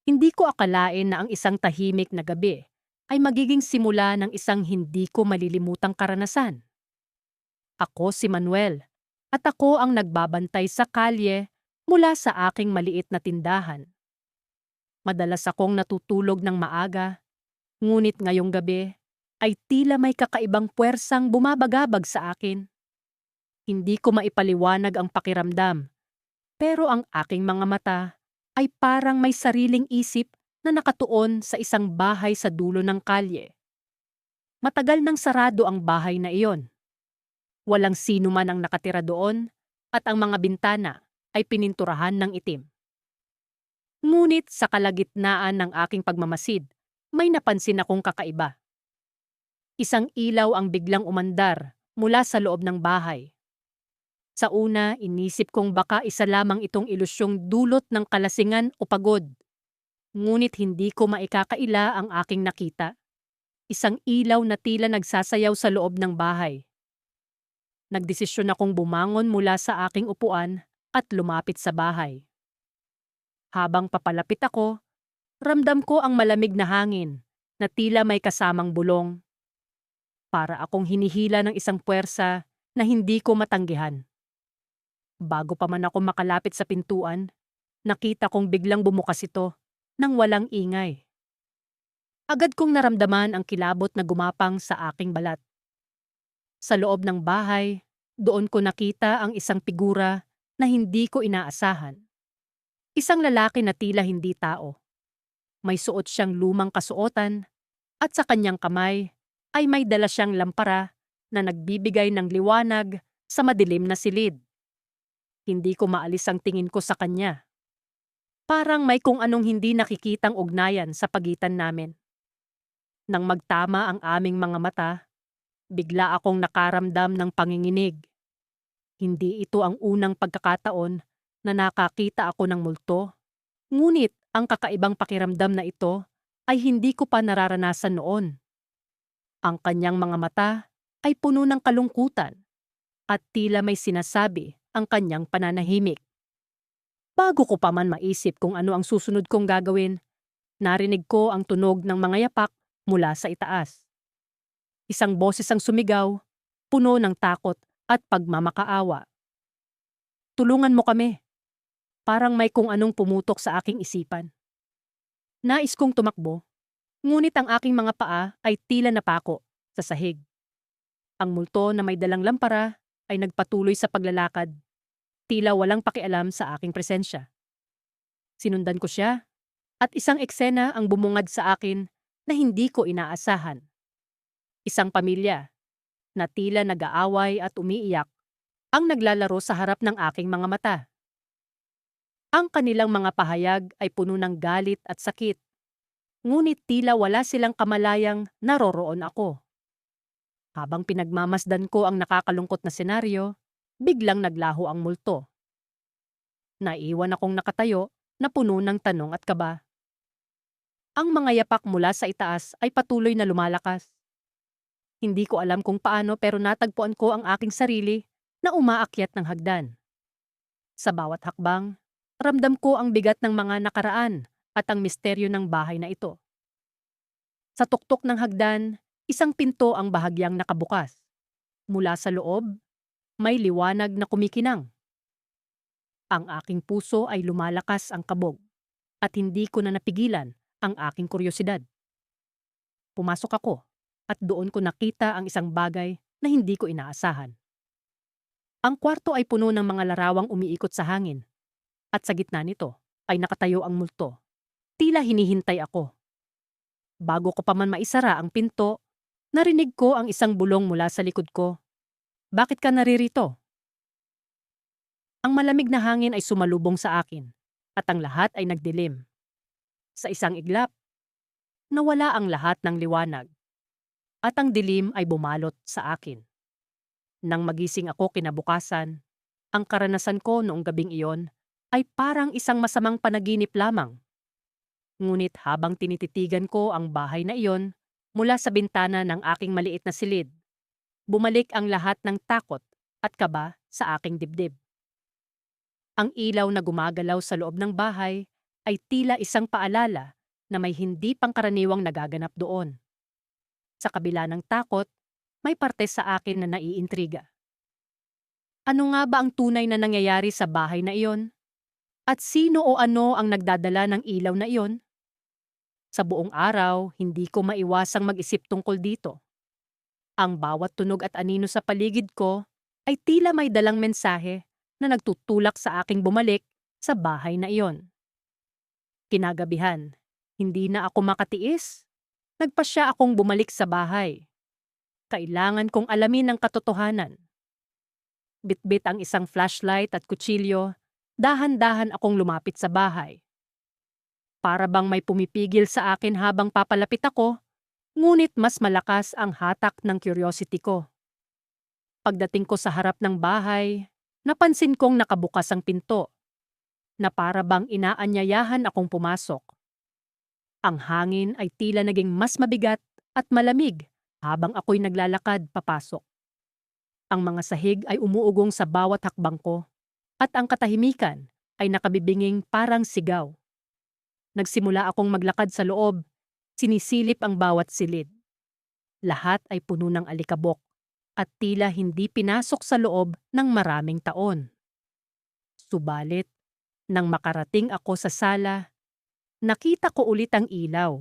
Hindi ko akalain na ang isang tahimik na gabi ay magiging simula ng isang hindi ko malilimutang karanasan. Ako si Manuel, at ako ang nagbabantay sa kalye mula sa aking maliit na tindahan. Madalas akong natutulog ng maaga, ngunit ngayong gabi ay tila may kakaibang puwersang bumabagabag sa akin. Hindi ko maipaliwanag ang pakiramdam, pero ang aking mga mata ay parang may sariling isip na nakatuon sa isang bahay sa dulo ng kalye. Matagal nang sarado ang bahay na iyon. Walang sino man ang nakatira doon at ang mga bintana ay pininturahan ng itim. Ngunit sa kalagitnaan ng aking pagmamasid, may napansin akong kakaiba. Isang ilaw ang biglang umandar mula sa loob ng bahay. Sa una, inisip kong baka isa lamang itong ilusyong dulot ng kalasingan o pagod. Ngunit hindi ko maikakaila ang aking nakita. Isang ilaw na tila nagsasayaw sa loob ng bahay. Nagdesisyon akong bumangon mula sa aking upuan at lumapit sa bahay. Habang papalapit ako, ramdam ko ang malamig na hangin na tila may kasamang bulong. Para akong hinihila ng isang puwersa na hindi ko matanggihan. Bago pa man ako makalapit sa pintuan, nakita kong biglang bumukas ito nang walang ingay. Agad kong naramdaman ang kilabot na gumapang sa aking balat. Sa loob ng bahay, doon ko nakita ang isang figura na hindi ko inaasahan. Isang lalaki na tila hindi tao. May suot siyang lumang kasuotan at sa kanyang kamay ay may dala siyang lampara na nagbibigay ng liwanag sa madilim na silid. Hindi ko maalis ang tingin ko sa kanya. Parang may kung anong hindi nakikitang ugnayan sa pagitan namin. Nang magtama ang aming mga mata, bigla akong nakaramdam ng panginginig. Hindi ito ang unang pagkakataon na nakakita ako ng multo. Ngunit ang kakaibang pakiramdam na ito ay hindi ko pa nararanasan noon. Ang kanyang mga mata ay puno ng kalungkutan at tila may sinasabi ang kanyang pananahimik. Bago ko pa man maisip kung ano ang susunod kong gagawin, narinig ko ang tunog ng mga yapak mula sa itaas. Isang boses ang sumigaw, puno ng takot at pagmamakaawa. Tulungan mo kami. Parang may kung anong pumutok sa aking isipan. Nais kong tumakbo, ngunit ang aking mga paa ay tila napako sa sahig. Ang multo na may dalang lampara ay nagpatuloy sa paglalakad, tila walang pakialam sa aking presensya. Sinundan ko siya, at isang eksena ang bumungad sa akin na hindi ko inaasahan. Isang pamilya na tila nag-aaway at umiiyak ang naglalaro sa harap ng aking mga mata. Ang kanilang mga pahayag ay puno ng galit at sakit, ngunit tila wala silang kamalayang naroroon ako. Habang pinagmamasdan ko ang nakakalungkot na senaryo, biglang naglaho ang multo. Naiwan akong nakatayo na puno ng tanong at kaba. Ang mga yapak mula sa itaas ay patuloy na lumalakas. Hindi ko alam kung paano pero natagpuan ko ang aking sarili na umaakyat ng hagdan. Sa bawat hakbang, ramdam ko ang bigat ng mga nakaraan at ang misteryo ng bahay na ito. Sa tuktok ng hagdan, isang pinto ang bahagyang nakabukas. Mula sa loob, may liwanag na kumikinang. Ang aking puso ay lumalakas ang kabog at hindi ko na napigilan ang aking kuryosidad. Pumasok ako at doon ko nakita ang isang bagay na hindi ko inaasahan. Ang kwarto ay puno ng mga larawang umiikot sa hangin at sa gitna nito ay nakatayo ang multo. Tila hinihintay ako. Bago ko pa man maisara ang pinto, narinig ko ang isang bulong mula sa likod ko. Bakit ka naririto? Ang malamig na hangin ay sumalubong sa akin at ang lahat ay nagdilim. Sa isang iglap, nawala ang lahat ng liwanag at ang dilim ay bumalot sa akin. Nang magising ako kinabukasan, ang karanasan ko noong gabing iyon ay parang isang masamang panaginip lamang. Ngunit habang tinititigan ko ang bahay na iyon mula sa bintana ng aking maliit na silid, bumalik ang lahat ng takot at kaba sa aking dibdib. Ang ilaw na gumagalaw sa loob ng bahay ay tila isang paalala na may hindi pangkaraniwang nagaganap doon. Sa kabila ng takot, may parte sa akin na naiintriga. Ano nga ba ang tunay na nangyayari sa bahay na iyon? At sino o ano ang nagdadala ng ilaw na iyon? Sa buong araw, hindi ko maiwasang mag-isip tungkol dito. Ang bawat tunog at anino sa paligid ko ay tila may dalang mensahe na nagtutulak sa aking bumalik sa bahay na iyon. Kinagabihan, hindi na ako makatiis. Nagpasya akong bumalik sa bahay. Kailangan kong alamin ang katotohanan. Bitbit ang isang flashlight at kutsilyo, dahan-dahan akong lumapit sa bahay. Para bang may pumipigil sa akin habang papalapit ako, ngunit mas malakas ang hatak ng curiosity ko. Pagdating ko sa harap ng bahay, napansin kong nakabukas ang pinto, na para bang inaanyayahan akong pumasok. Ang hangin ay tila naging mas mabigat at malamig habang ako'y naglalakad papasok. Ang mga sahig ay umuugong sa bawat hakbang ko, at ang katahimikan ay nakabibinging parang sigaw. Nagsimula akong maglakad sa loob, sinisilip ang bawat silid. Lahat ay puno ng alikabok at tila hindi pinasok sa loob ng maraming taon. Subalit, nang makarating ako sa sala, nakita ko ulit ang ilaw.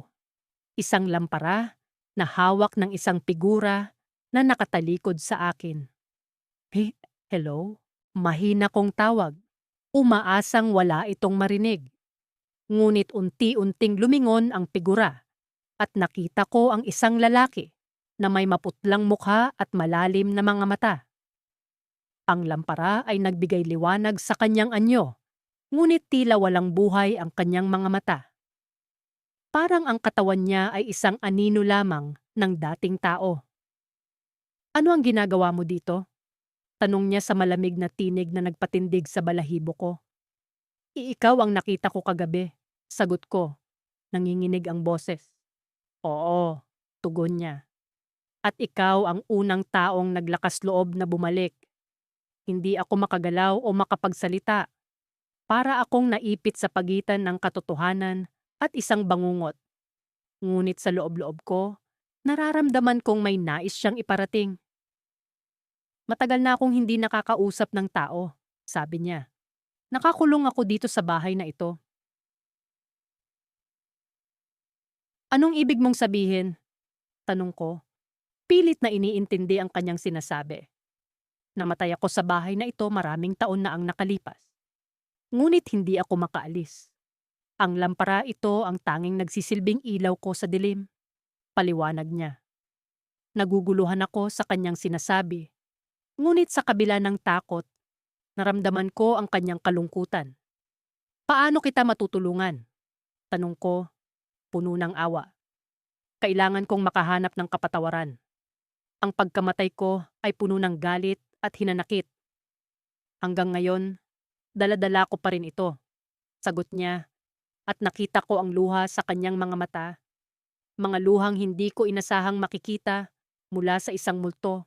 Isang lampara na hawak ng isang figura na nakatalikod sa akin. Hello? Mahina kong tawag. Umaasang wala itong marinig. Ngunit unti-unting lumingon ang figura at nakita ko ang isang lalaki na may maputlang mukha at malalim na mga mata. Ang lampara ay nagbigay liwanag sa kanyang anyo, ngunit tila walang buhay ang kanyang mga mata. Parang ang katawan niya ay isang anino lamang ng dating tao. Ano ang ginagawa mo dito? Tanong niya sa malamig na tinig na nagpatindig sa balahibo ko. Ikaw ang nakita ko kagabi, sagot ko. Nanginginig ang boses. Oo, tugon niya. At ikaw ang unang taong naglakas loob na bumalik. Hindi ako makagalaw o makapagsalita. Para akong naipit sa pagitan ng katotohanan at isang bangungot. Ngunit sa loob-loob ko, nararamdaman kong may nais siyang iparating. Matagal na akong hindi nakakausap ng tao, sabi niya. Nakakulong ako dito sa bahay na ito. Anong ibig mong sabihin? Tanong ko. Pilit na iniintindi ang kanyang sinasabi. Namatay ako sa bahay na ito maraming taon na ang nakalipas. Ngunit hindi ako makaalis. Ang lampara ito ang tanging nagsisilbing ilaw ko sa dilim. Paliwanag niya. Naguguluhan ako sa kanyang sinasabi. Ngunit sa kabila ng takot, naramdaman ko ang kanyang kalungkutan. Paano kita matutulungan? Tanong ko, puno ng awa. Kailangan kong makahanap ng kapatawaran. Ang pagkamatay ko ay puno ng galit at hinanakit. Hanggang ngayon, dala-dala ko pa rin ito. Sagot niya, at nakita ko ang luha sa kanyang mga mata. Mga luhang hindi ko inasahang makikita mula sa isang multo.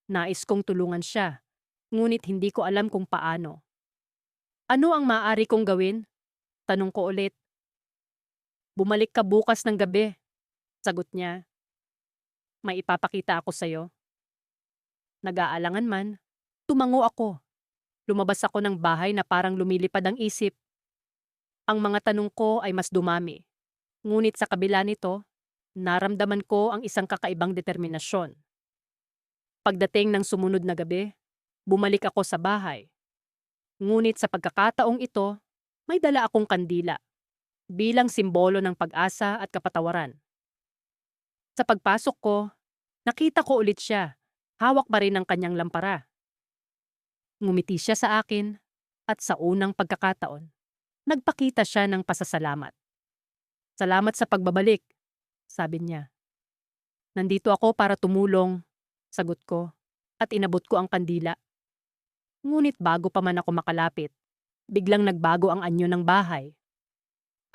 Nais kong tulungan siya, ngunit hindi ko alam kung paano. Ano ang maaari kong gawin? Tanong ko ulit. Bumalik ka bukas ng gabi, sagot niya. May ipapakita ako sa'yo. Nag-aalangan man, tumango ako. Lumabas ako ng bahay na parang lumilipad ang isip. Ang mga tanong ko ay mas dumami. Ngunit sa kabila nito, naramdaman ko ang isang kakaibang determinasyon. Pagdating ng sumunod na gabi, bumalik ako sa bahay. Ngunit sa pagkakataong ito, may dala akong kandila, bilang simbolo ng pag-asa at kapatawaran. Sa pagpasok ko, nakita ko ulit siya, hawak pa rin ang kanyang lampara. Ngumiti siya sa akin, at sa unang pagkakataon, nagpakita siya ng pasasalamat. Salamat sa pagbabalik, sabi niya. Nandito ako para tumulong, sagot ko, at inabot ko ang kandila. Ngunit bago pa man ako makalapit, biglang nagbago ang anyo ng bahay.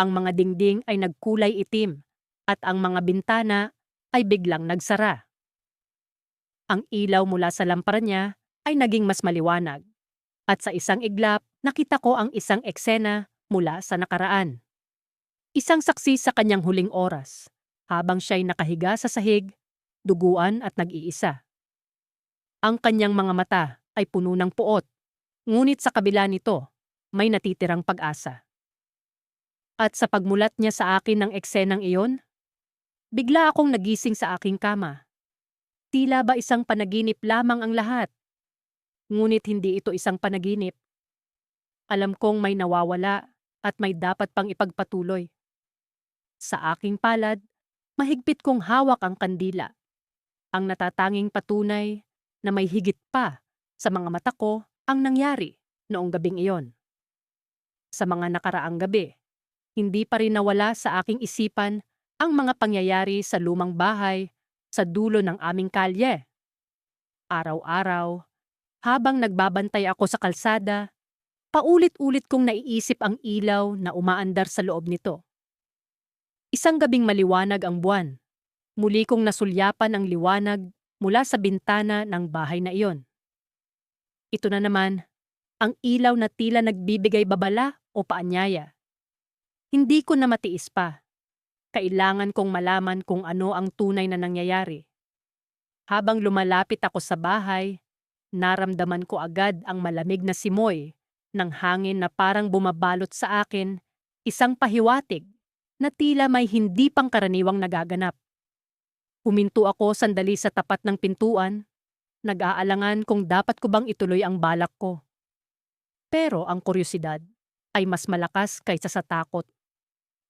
Ang mga dingding ay nagkulay itim, at ang mga bintana ay biglang nagsara. Ang ilaw mula sa lampara niya ay naging mas maliwanag, at sa isang iglap nakita ko ang isang eksena mula sa nakaraan. Isang saksi sa kanyang huling oras, habang siya'y nakahiga sa sahig, duguan at nag-iisa. Ang kanyang mga mata ay puno ng puot, ngunit sa kabila nito, may natitirang pag-asa. At sa pagmulat niya sa akin ng eksenang iyon, bigla akong nagising sa aking kama. Tila ba isang panaginip lamang ang lahat? Ngunit hindi ito isang panaginip. Alam kong may nawawala at may dapat pang ipagpatuloy. Sa aking palad, mahigpit kong hawak ang kandila. Ang natatanging patunay na may higit pa sa mga mata ko ang nangyari noong gabing iyon. Sa mga nakaraang gabi, hindi pa rin nawala sa aking isipan ang mga pangyayari sa lumang bahay sa dulo ng aming kalye. Araw-araw, habang nagbabantay ako sa kalsada, paulit-ulit kong naiisip ang ilaw na umaandar sa loob nito. Isang gabing maliwanag ang buwan. Muli kong nasulyapan ang liwanag mula sa bintana ng bahay na iyon. Ito na naman, ang ilaw na tila nagbibigay babala o paanyaya. Hindi ko na matiis pa. Kailangan kong malaman kung ano ang tunay na nangyayari. Habang lumalapit ako sa bahay, naramdaman ko agad ang malamig na simoy ng hangin na parang bumabalot sa akin, isang pahiwatig na tila may hindi pangkaraniwang nagaganap. Huminto ako sandali sa tapat ng pintuan, nag-aalangan kung dapat ko bang ituloy ang balak ko. Pero ang kuryosidad ay mas malakas kaysa sa takot.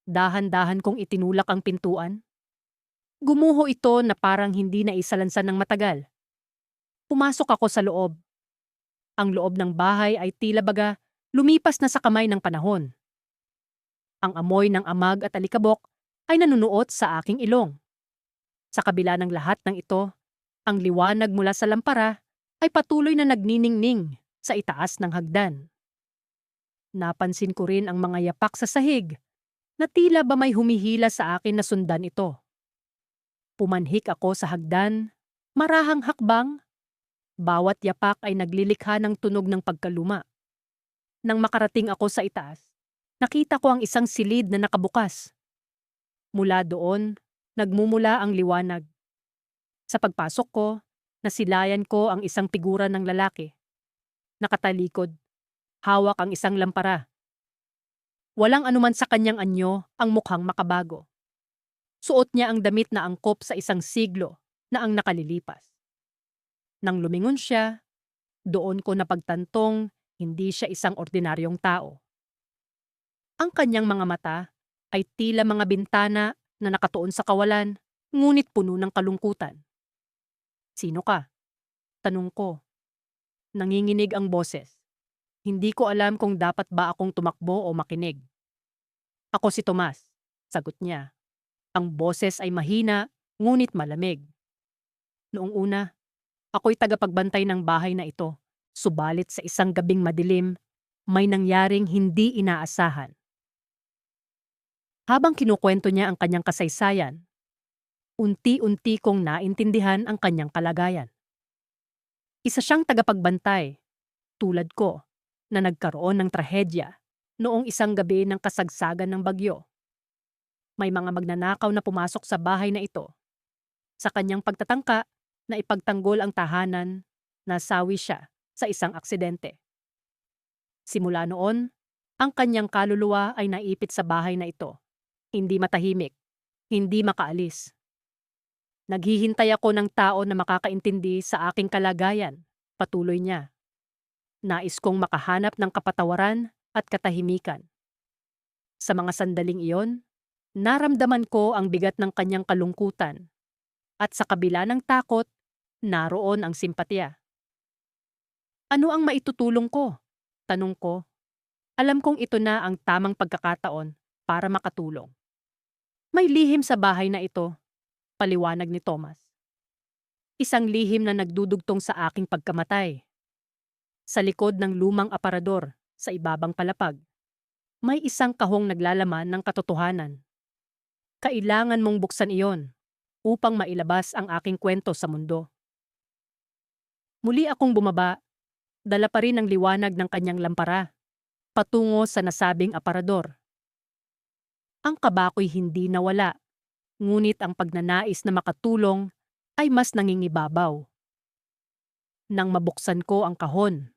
Dahan-dahan kong itinulak ang pintuan. Gumuho ito na parang hindi na isalansan ng matagal. Pumasok ako sa loob. Ang loob ng bahay ay tila baga lumipas na sa kamay ng panahon. Ang amoy ng amag at alikabok ay nanunuot sa aking ilong. Sa kabila ng lahat ng ito, ang liwanag mula sa lampara ay patuloy na nagniningning sa itaas ng hagdan. Napansin ko rin ang mga yapak sa sahig na tila ba may humihila sa akin na sundan ito. Pumanhik ako sa hagdan, marahang hakbang. Bawat yapak ay naglilikha ng tunog ng pagkaluma. Nang makarating ako sa itaas, nakita ko ang isang silid na nakabukas. Mula doon, nagmumula ang liwanag. Sa pagpasok ko, nasilayan ko ang isang figura ng lalaki. Nakatalikod, hawak ang isang lampara. Walang anuman sa kanyang anyo ang mukhang makabago. Suot niya ang damit na angkop sa isang siglo na ang nakalilipas. Nang lumingon siya, doon ko napagtantong hindi siya isang ordinaryong tao. Ang kanyang mga mata ay tila mga bintana na nakatuon sa kawalan, ngunit puno ng kalungkutan. Sino ka? Tanong ko. Nanginginig ang boses. Hindi ko alam kung dapat ba akong tumakbo o makinig. Ako si Tomas, sagot niya. Ang boses ay mahina, ngunit malamig. Noong una, ako'y tagapagbantay ng bahay na ito. Subalit sa isang gabing madilim, may nangyaring hindi inaasahan. Habang kinukwento niya ang kanyang kasaysayan, unti-unti kong naintindihan ang kanyang kalagayan. Isa siyang tagapagbantay, tulad ko, na nagkaroon ng trahedya noong isang gabi ng kasagsagan ng bagyo. May mga magnanakaw na pumasok sa bahay na ito. Sa kanyang pagtatangka na ipagtanggol ang tahanan, nasawi siya sa isang aksidente. Simula noon, ang kanyang kaluluwa ay naipit sa bahay na ito. Hindi matahimik, hindi makaalis. Naghihintay ako ng tao na makakaintindi sa aking kalagayan, patuloy niya. Nais kong makahanap ng kapatawaran at katahimikan. Sa mga sandaling iyon, naramdaman ko ang bigat ng kanyang kalungkutan. At sa kabila ng takot, naroon ang simpatya. Ano ang maitutulong ko? Tanong ko. Alam kong ito na ang tamang pagkakataon para makatulong. May lihim sa bahay na ito, paliwanag ni Thomas. Isang lihim na nagdudugtong sa aking pagkamatay. Sa likod ng lumang aparador, sa ibabang palapag, may isang kahong naglalaman ng katotohanan. Kailangan mong buksan iyon upang mailabas ang aking kwento sa mundo. Muli akong bumaba, dala pa rin ang liwanag ng kanyang lampara. patungo sa nasabing aparador. Ang kaba ko'y hindi nawala, ngunit ang pagnanais na makatulong ay mas nangingibabaw. Nang mabuksan ko ang kahon,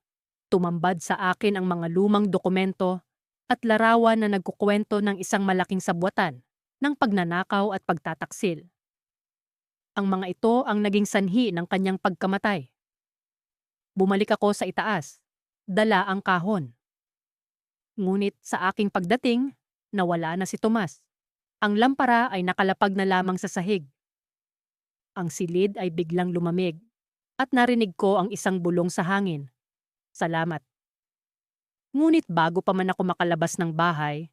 tumambad sa akin ang mga lumang dokumento at larawan na nagkukwento ng isang malaking sabwatan ng pagnanakaw at pagtataksil. Ang mga ito ang naging sanhi ng kanyang pagkamatay. Bumalik ako sa itaas, dala ang kahon. Ngunit sa aking pagdating, nawala na si Tomas. Ang lampara ay nakalapag na lamang sa sahig. Ang silid ay biglang lumamig at narinig ko ang isang bulong sa hangin. Salamat. Ngunit bago pa man ako makalabas ng bahay,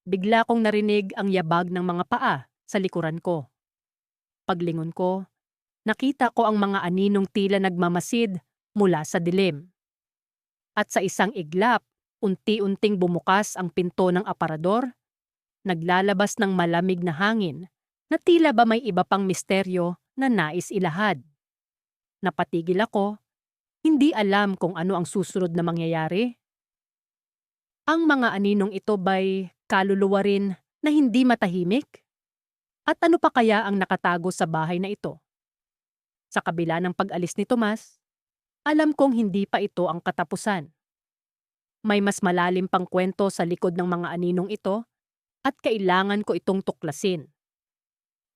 bigla kong narinig ang yabag ng mga paa sa likuran ko. Paglingon ko, nakita ko ang mga aninong tila nagmamasid mula sa dilim. At sa isang iglap, unti-unting bumukas ang pinto ng aparador, naglalabas ng malamig na hangin na tila ba may iba pang misteryo na nais ilahad. Napatigil ako, hindi alam kung ano ang susunod na mangyayari. Ang mga aninong ito ba'y kaluluwa rin na hindi matahimik? At ano pa kaya ang nakatago sa bahay na ito? Sa kabila ng pag-alis ni Tomas, alam kong hindi pa ito ang katapusan. May mas malalim pang kwento sa likod ng mga aninong ito at kailangan ko itong tuklasin.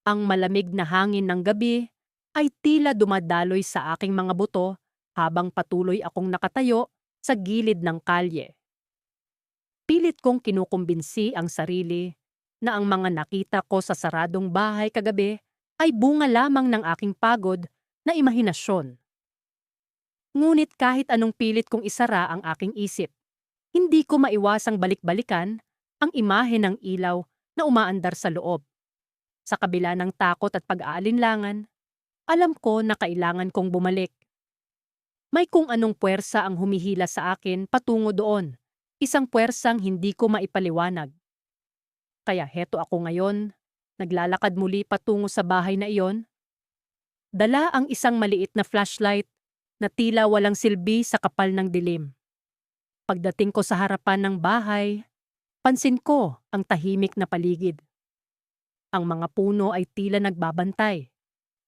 Ang malamig na hangin ng gabi ay tila dumadaloy sa aking mga buto habang patuloy akong nakatayo sa gilid ng kalye. Pilit kong kinukumbinsi ang sarili na ang mga nakita ko sa saradong bahay kagabi ay bunga lamang ng aking pagod na imahinasyon. Ngunit kahit anong pilit kong isara ang aking isip, hindi ko maiwasang balik-balikan ang imahe ng ilaw na umaandar sa loob. Sa kabila ng takot at pag-aalinlangan, alam ko na kailangan kong bumalik. May kung anong puwersa ang humihila sa akin patungo doon, isang puwersang hindi ko maipaliwanag. Kaya heto ako ngayon, naglalakad muli patungo sa bahay na iyon. Dala ang isang maliit na flashlight na tila walang silbi sa kapal ng dilim. Pagdating ko sa harapan ng bahay, pansin ko ang tahimik na paligid. Ang mga puno ay tila nagbabantay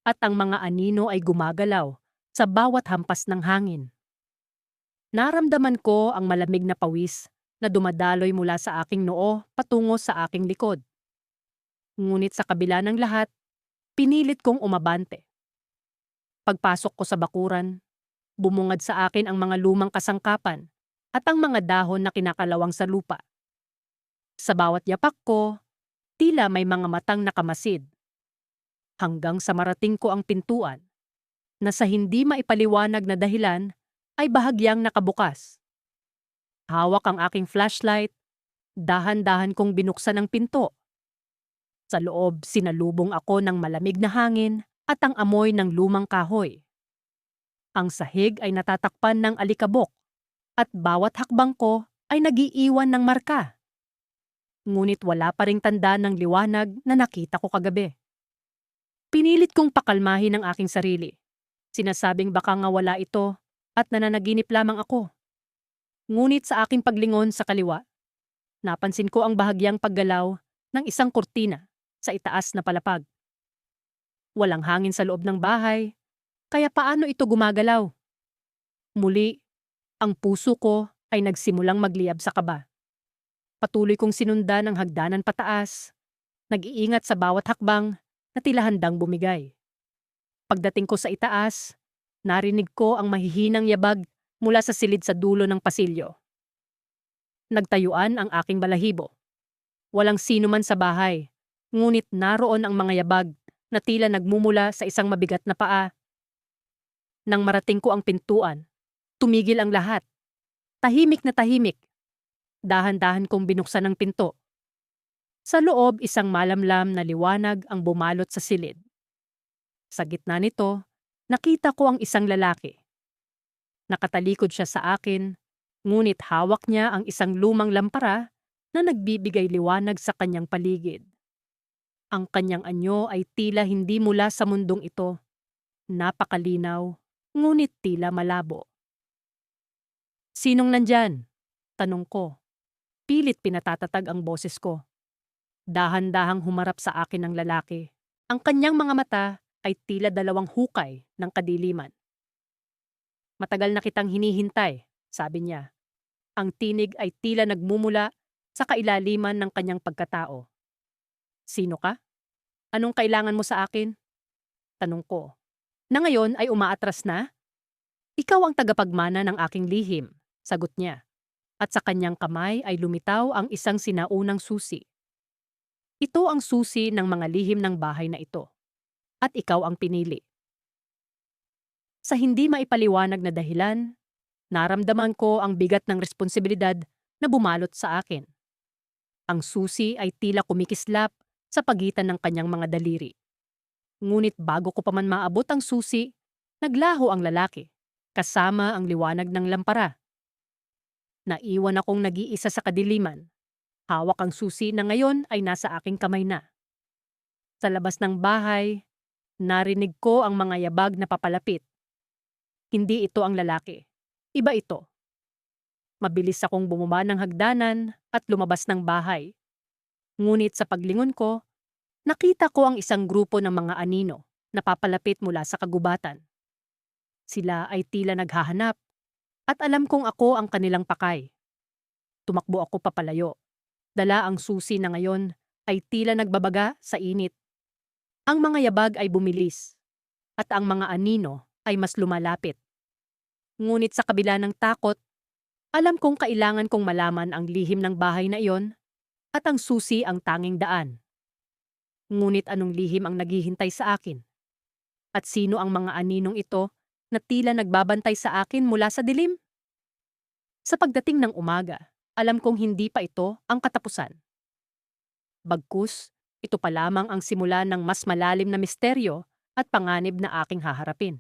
at ang mga anino ay gumagalaw sa bawat hampas ng hangin. Naramdaman ko ang malamig na pawis na dumadaloy mula sa aking noo patungo sa aking likod. Ngunit sa kabila ng lahat, pinilit kong umabante. Pagpasok ko sa bakuran, bumungad sa akin ang mga lumang kasangkapan at ang mga dahon na kinakalawang sa lupa. Sa bawat yapak ko, tila may mga matang nakamasid. Hanggang sa marating ko ang pintuan, na sa hindi maipaliwanag na dahilan ay bahagyang nakabukas. Hawak ang aking flashlight, dahan-dahan kong binuksan ang pinto. Sa loob, sinalubong ako ng malamig na hangin at ang amoy ng lumang kahoy. Ang sahig ay natatakpan ng alikabok at bawat hakbang ko ay nagiiwan ng marka. Ngunit wala pa ring tanda ng liwanag na nakita ko kagabi. Pinilit kong pakalmahin ang aking sarili. Sinasabing baka nga wala ito at nananaginip lamang ako. Ngunit sa aking paglingon sa kaliwa, napansin ko ang bahagyang paggalaw ng isang kurtina sa itaas na palapag. Walang hangin sa loob ng bahay, kaya paano ito gumagalaw? Muli, ang puso ko ay nagsimulang magliyab sa kaba. Patuloy kong sinundan ang hagdanan pataas, nag-iingat sa bawat hakbang na tila handang bumigay. Pagdating ko sa itaas, narinig ko ang mahihinang yabag mula sa silid sa dulo ng pasilyo. Nagtayuan ang aking balahibo. Walang sino man sa bahay, ngunit naroon ang mga yabag na tila nagmumula sa isang mabigat na paa. Nang marating ko ang pintuan, tumigil ang lahat. Tahimik na tahimik. Dahan-dahan kong binuksan ang pinto. Sa loob, isang malamlam na liwanag ang bumalot sa silid. Sa gitna nito, nakita ko ang isang lalaki. Nakatalikod siya sa akin, ngunit hawak niya ang isang lumang lampara na nagbibigay liwanag sa kanyang paligid. Ang kanyang anyo ay tila hindi mula sa mundong ito. Napakalinaw, ngunit tila malabo. "Sinong nandyan?" tanong ko. Pilit pinatatatag ang boses ko. Dahan-dahang humarap sa akin ang lalaki. Ang kanyang mga mata ay tila dalawang hukay ng kadiliman. Matagal na kitang hinihintay, sabi niya. Ang tinig ay tila nagmumula sa kailaliman ng kanyang pagkatao. Sino ka? Anong kailangan mo sa akin? Tanong ko. Na ngayon ay umaatras na? Ikaw ang tagapagmana ng aking lihim, sagot niya. At sa kanyang kamay ay lumitaw ang isang sinaunang susi. Ito ang susi ng mga lihim ng bahay na ito. At ikaw ang pinili. Sa hindi maipaliwanag na dahilan, naramdaman ko ang bigat ng responsibilidad na bumalot sa akin. Ang susi ay tila kumikislap sa pagitan ng kanyang mga daliri. Ngunit bago ko pa man maabot ang susi, naglaho ang lalaki, kasama ang liwanag ng lampara. Naiwan akong nag-iisa sa kadiliman. Hawak ang susi na ngayon ay nasa aking kamay na. Sa labas ng bahay, narinig ko ang mga yabag na papalapit. Hindi ito ang lalaki. Iba ito. Mabilis akong bumaba ng hagdanan at lumabas ng bahay. Ngunit sa paglingon ko, nakita ko ang isang grupo ng mga anino na papalapit mula sa kagubatan. Sila ay tila naghahanap at alam kong ako ang kanilang pakay. Tumakbo ako papalayo. Dala ang susi na ngayon ay tila nagbabaga sa init. Ang mga yabag ay bumilis at ang mga anino ay mas lumalapit. Ngunit sa kabila ng takot, alam kong kailangan kong malaman ang lihim ng bahay na iyon at ang susi ang tanging daan. Ngunit anong lihim ang naghihintay sa akin? At sino ang mga aninong ito na tila nagbabantay sa akin mula sa dilim? Sa pagdating ng umaga, alam kong hindi pa ito ang katapusan. Bagkus, ito pa lamang ang simula ng mas malalim na misteryo at panganib na aking haharapin.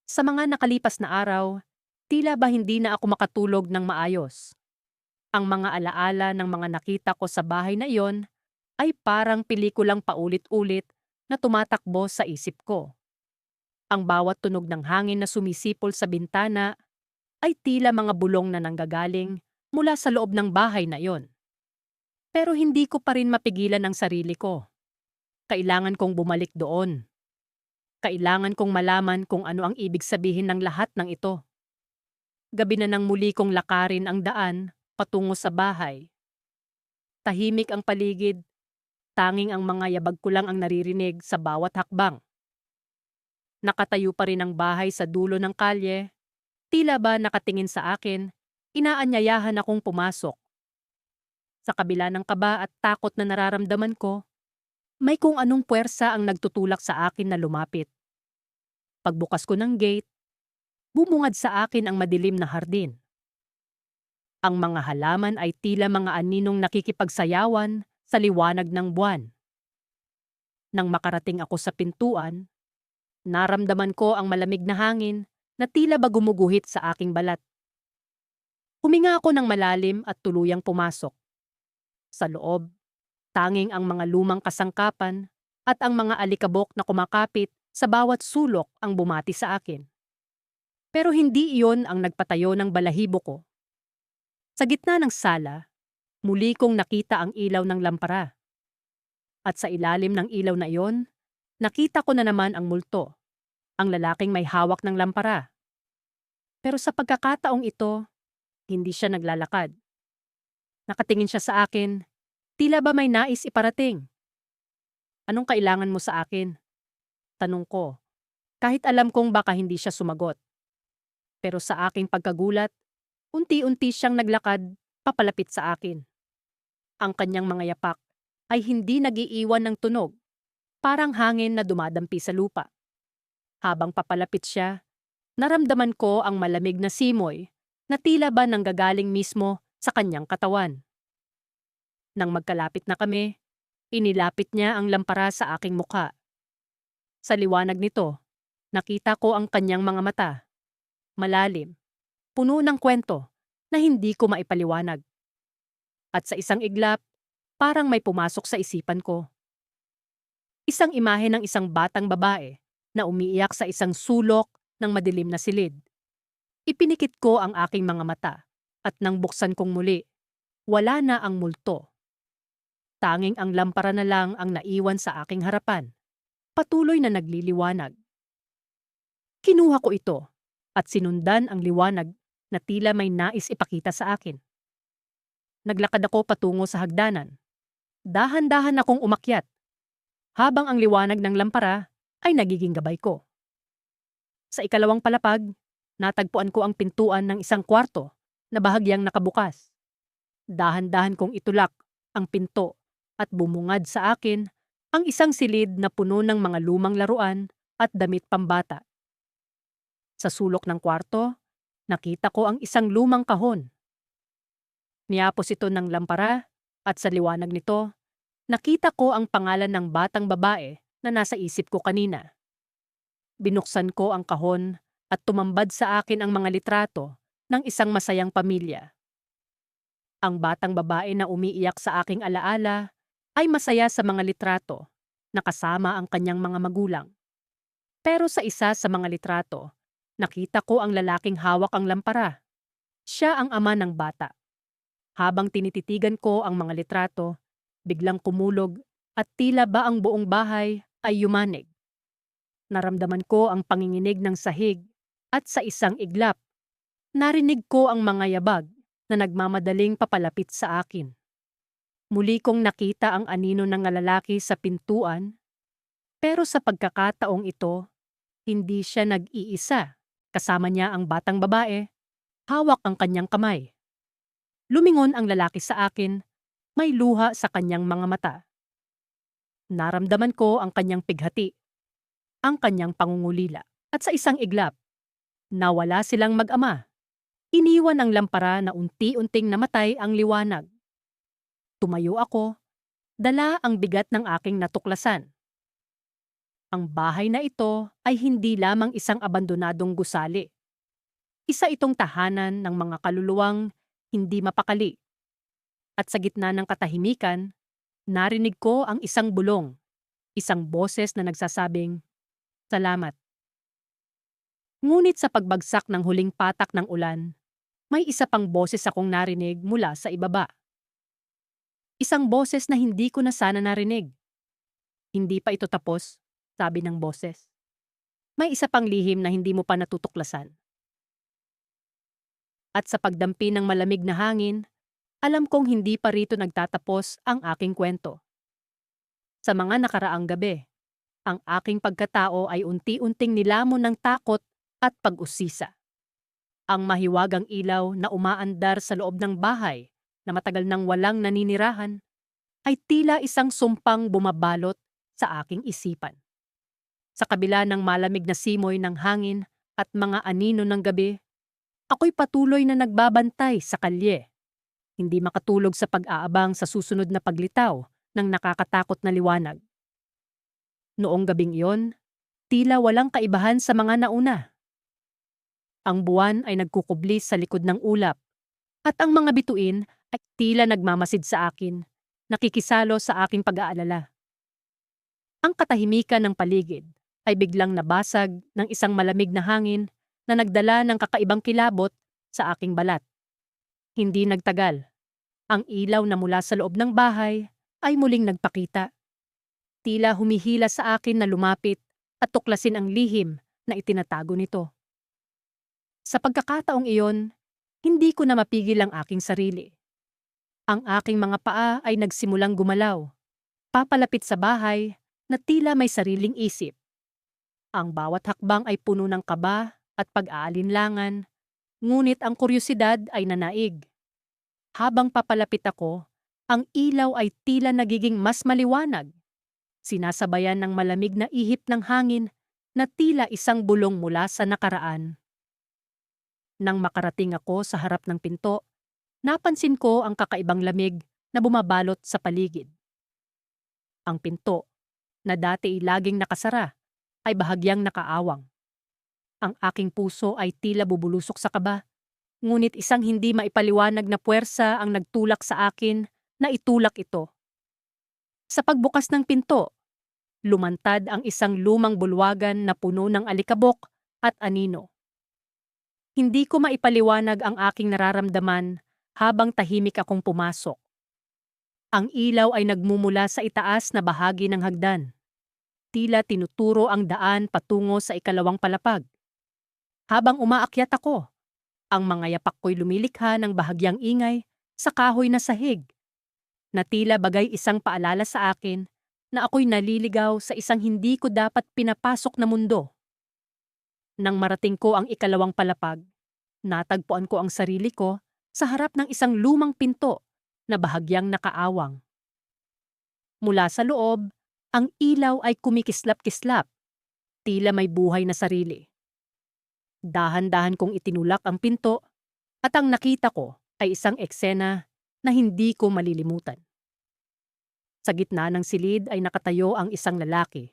Sa mga nakalipas na araw, tila ba hindi na ako makatulog ng maayos. Ang mga alaala ng mga nakita ko sa bahay na iyon ay parang pelikulang paulit-ulit na tumatakbo sa isip ko. Ang bawat tunog ng hangin na sumisipol sa bintana ay tila mga bulong na nanggagaling mula sa loob ng bahay na iyon. Pero hindi ko pa rin mapigilan ang sarili ko. Kailangan kong bumalik doon. Kailangan kong malaman kung ano ang ibig sabihin ng lahat ng ito. Gabi na nang muli kong lakarin ang daan patungo sa bahay. Tahimik ang paligid, tanging ang mga yabag ko lang ang naririnig sa bawat hakbang. Nakatayo pa rin ang bahay sa dulo ng kalye, tila ba nakatingin sa akin, inaanyayahan akong pumasok. Sa kabila ng kaba at takot na nararamdaman ko, may kung anong puwersa ang nagtutulak sa akin na lumapit. Pagbukas ko ng gate, bumungad sa akin ang madilim na hardin. Ang mga halaman ay tila mga aninong nakikipagsayawan sa liwanag ng buwan. Nang makarating ako sa pintuan, naramdaman ko ang malamig na hangin na tila ba gumuguhit sa aking balat. Huminga ako ng malalim at tuluyang pumasok. Sa loob, tanging ang mga lumang kasangkapan at ang mga alikabok na kumakapit sa bawat sulok ang bumati sa akin. Pero hindi iyon ang nagpatayo ng balahibo ko. Sa gitna ng sala, muli kong nakita ang ilaw ng lampara. At sa ilalim ng ilaw na iyon, nakita ko na naman ang multo, ang lalaking may hawak ng lampara. Pero sa pagkakataong ito, hindi siya naglalakad. Nakatingin siya sa akin, tila ba may nais iparating. Anong kailangan mo sa akin? Tanong ko, kahit alam kong baka hindi siya sumagot. Pero sa aking pagkagulat, unti-unti siyang naglakad papalapit sa akin. Ang kanyang mga yapak ay hindi nagiiwan ng tunog, parang hangin na dumadampi sa lupa. Habang papalapit siya, naramdaman ko ang malamig na simoy na tila ba nanggagaling mismo sa kanyang katawan. Nang magkalapit na kami, inilapit niya ang lampara sa aking mukha. Sa liwanag nito, nakita ko ang kanyang mga mata. Malalim, puno ng kwento na hindi ko maipaliwanag. At sa isang iglap, parang may pumasok sa isipan ko. Isang imahe ng isang batang babae na umiiyak sa isang sulok ng madilim na silid. Ipinikit ko ang aking mga mata at nang buksan kong muli, Wala na ang multo. Tanging ang lampara na lang ang naiwan sa aking harapan. Patuloy na nagliliwanag. Kinuha ko ito at sinundan ang liwanag na tila may nais ipakita sa akin. Naglakad ako patungo sa hagdanan. Dahan-dahan akong umakyat, habang ang liwanag ng lampara ay nagiging gabay ko. Sa ikalawang palapag, natagpuan ko ang pintuan ng isang kwarto na bahagyang nakabukas. Dahan-dahan kong itulak ang pinto at bumungad sa akin ang isang silid na puno ng mga lumang laruan at damit pambata. Sa sulok ng kwarto, nakita ko ang isang lumang kahon. Niyapos ito ng lampara at sa liwanag nito, nakita ko ang pangalan ng batang babae na nasa isip ko kanina. Binuksan ko ang kahon at tumambad sa akin ang mga litrato ng isang masayang pamilya. Ang batang babae na umiiyak sa aking alaala ay masaya sa mga litrato na kasama ang kanyang mga magulang. Pero sa isa sa mga litrato, nakita ko ang lalaking hawak ang lampara. Siya ang ama ng bata. Habang tinititigan ko ang mga litrato, biglang kumulog at tila ba ang buong bahay ay yumanig. Naramdaman ko ang panginginig ng sahig at sa isang iglap, narinig ko ang mga yabag na nagmamadaling papalapit sa akin. Muli kong nakita ang anino ng lalaki sa pintuan, pero sa pagkakataong ito, hindi siya nag-iisa. Kasama niya ang batang babae, hawak ang kanyang kamay. Lumingon ang lalaki sa akin, may luha sa kanyang mga mata. Naramdaman ko ang kanyang pighati, ang kanyang pangungulila, at sa isang iglap, nawala silang mag-ama. Iniwan ang lampara na unti-unting namatay ang liwanag. Tumayo ako, dala ang bigat ng aking natuklasan. Ang bahay na ito ay hindi lamang isang abandonadong gusali. Isa itong tahanan ng mga kaluluwang hindi mapakali. At sa gitna ng katahimikan, narinig ko ang isang bulong, isang boses na nagsasabing, "Salamat." Ngunit sa pagbagsak ng huling patak ng ulan, may isa pang boses akong narinig mula sa ibaba. Isang boses na hindi ko na sana narinig. "Hindi pa ito tapos," sabi ng boses. "May isa pang lihim na hindi mo pa natutuklasan." At sa pagdampi ng malamig na hangin, alam kong hindi pa rito nagtatapos ang aking kwento. Sa mga nakaraang gabi, ang aking pagkatao ay unti-unting nilamon ng takot at pag-usisa. Ang mahiwagang ilaw na umaandar sa loob ng bahay na matagal nang walang naninirahan ay tila isang sumpang bumabalot sa aking isipan. Sa kabila ng malamig na simoy ng hangin at mga anino ng gabi, ako'y patuloy na nagbabantay sa kalye. Hindi makatulog sa pag-aabang sa susunod na paglitaw ng nakakatakot na liwanag. Noong gabing iyon, tila walang kaibahan sa mga nauna. Ang buwan ay nagkukubli sa likod ng ulap at ang mga bituin ay tila nagmamasid sa akin, nakikisalo sa aking pag-aalala. Ang katahimikan ng paligid ay biglang nabasag ng isang malamig na hangin na nagdala ng kakaibang kilabot sa aking balat. Hindi nagtagal. Ang ilaw na mula sa loob ng bahay ay muling nagpakita. Tila humihila sa akin na lumapit at tuklasin ang lihim na itinatago nito. Sa pagkakataong iyon, hindi ko na mapigil ang aking sarili. Ang aking mga paa ay nagsimulang gumalaw, papalapit sa bahay na tila may sariling isip. Ang bawat hakbang ay puno ng kaba at pag-aalinlangan, ngunit ang kuryosidad ay nanaig. Habang papalapit ako, ang ilaw ay tila nagiging mas maliwanag. Sinasabayan ng malamig na ihip ng hangin na tila isang bulong mula sa nakaraan. Nang makarating ako sa harap ng pinto, napansin ko ang kakaibang lamig na bumabalot sa paligid. Ang pinto, na dati laging nakasara, ay bahagyang nakaawang. Ang aking puso ay tila bubulusok sa kaba, ngunit isang hindi maipaliwanag na puwersa ang nagtulak sa akin na itulak ito. Sa pagbukas ng pinto, lumantad ang isang lumang bulwagan na puno ng alikabok at anino. Hindi ko maipaliwanag ang aking nararamdaman habang tahimik akong pumasok. Ang ilaw ay nagmumula sa itaas na bahagi ng hagdan. Tila tinuturo ang daan patungo sa ikalawang palapag. Habang umaakyat ako, ang mga yapak ko'y lumilikha ng bahagyang ingay sa kahoy na sahig, na tila bagay isang paalala sa akin na ako'y naliligaw sa isang hindi ko dapat pinapasok na mundo. Nang marating ko ang ikalawang palapag, natagpuan ko ang sarili ko sa harap ng isang lumang pinto na bahagyang nakaawang. Mula sa loob, ang ilaw ay kumikislap-kislap, tila may buhay na sarili. Dahan-dahan kong itinulak ang pinto at ang nakita ko ay isang eksena na hindi ko malilimutan. Sa gitna ng silid ay nakatayo ang isang lalaki,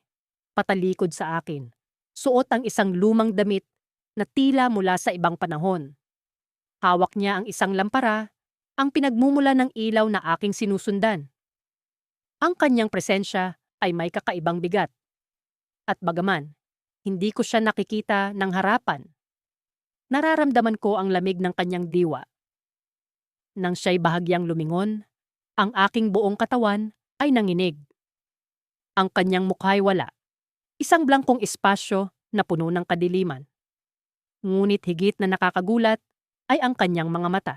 patalikod sa akin. Suot ang isang lumang damit na tila mula sa ibang panahon. Hawak niya ang isang lampara, ang pinagmumula ng ilaw na aking sinusundan. Ang kanyang presensya ay may kakaibang bigat. At bagaman, hindi ko siya nakikita ng harapan, nararamdaman ko ang lamig ng kanyang diwa. Nang siya'y bahagyang lumingon, ang aking buong katawan ay nanginig. Ang kanyang mukha'y wala. Isang blangkong espasyo na puno ng kadiliman. Ngunit higit na nakakagulat ay ang kanyang mga mata,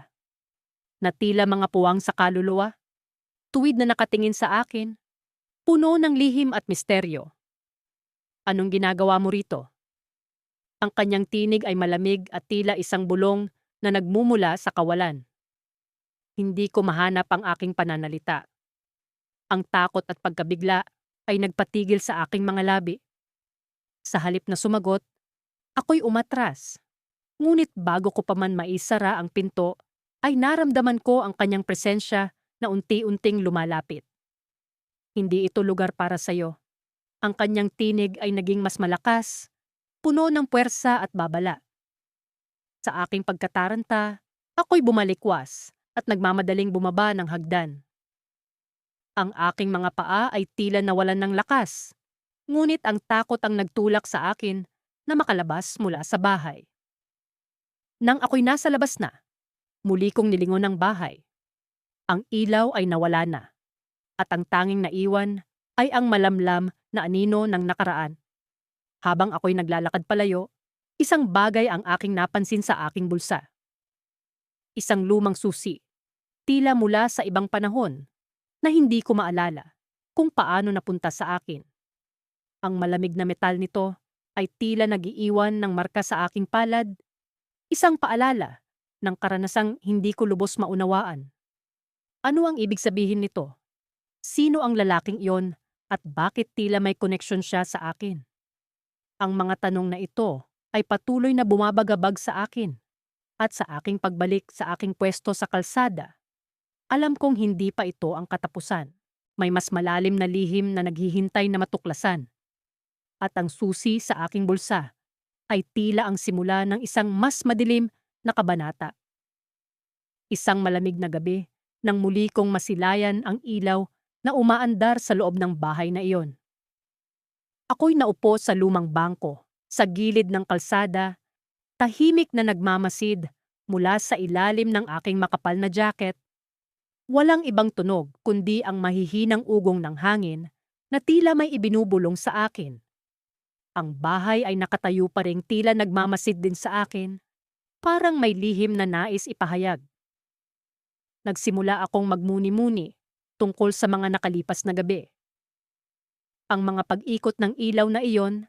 na tila mga puwang sa kaluluwa, tuwid na nakatingin sa akin, puno ng lihim at misteryo. Anong ginagawa mo rito? Ang kanyang tinig ay malamig at tila isang bulong na nagmumula sa kawalan. Hindi ko mahanap ang aking pananalita. Ang takot at pagkabigla ay nagpatigil sa aking mga labi. Sa halip na sumagot, ako'y umatras. Ngunit bago ko pa man maisara ang pinto, ay naramdaman ko ang kanyang presensya na unti-unting lumalapit. Hindi ito lugar para sa'yo. Ang kanyang tinig ay naging mas malakas, puno ng puwersa at babala. Sa aking pagkataranta, ako'y bumalikwas at nagmamadaling bumaba ng hagdan. Ang aking mga paa ay tila nawalan ng lakas, ngunit ang takot ang nagtulak sa akin na makalabas mula sa bahay. Nang ako'y nasa labas na, muli kong nilingon ang bahay. Ang ilaw ay nawala na, at ang tanging naiwan ay ang malamlam na anino ng nakaraan. Habang ako'y naglalakad palayo, isang bagay ang aking napansin sa aking bulsa. Isang lumang susi, tila mula sa ibang panahon, na hindi ko maalala kung paano napunta sa akin. Ang malamig na metal nito ay tila nagiiwan ng marka sa aking palad, isang paalala ng karanasang hindi ko lubos maunawaan. Ano ang ibig sabihin nito? Sino ang lalaking iyon at bakit tila may koneksyon siya sa akin? Ang mga tanong na ito ay patuloy na bumabagabag sa akin at sa aking pagbalik sa aking pwesto sa kalsada. Alam kong hindi pa ito ang katapusan. May mas malalim na lihim na naghihintay na matuklasan. At ang susi sa aking bulsa ay tila ang simula ng isang mas madilim na kabanata. Isang malamig na gabi nang muli kong masilayan ang ilaw na umaandar sa loob ng bahay na iyon. Ako'y naupo sa lumang bangko, sa gilid ng kalsada, tahimik na nagmamasid mula sa ilalim ng aking makapal na jacket. Walang ibang tunog kundi ang mahihinang ugong ng hangin na tila may ibinubulong sa akin. Ang bahay ay nakatayo pa ring tila nagmamasid din sa akin, parang may lihim na nais ipahayag. Nagsimula akong magmuni-muni tungkol sa mga nakalipas na gabi. Ang mga pag-ikot ng ilaw na iyon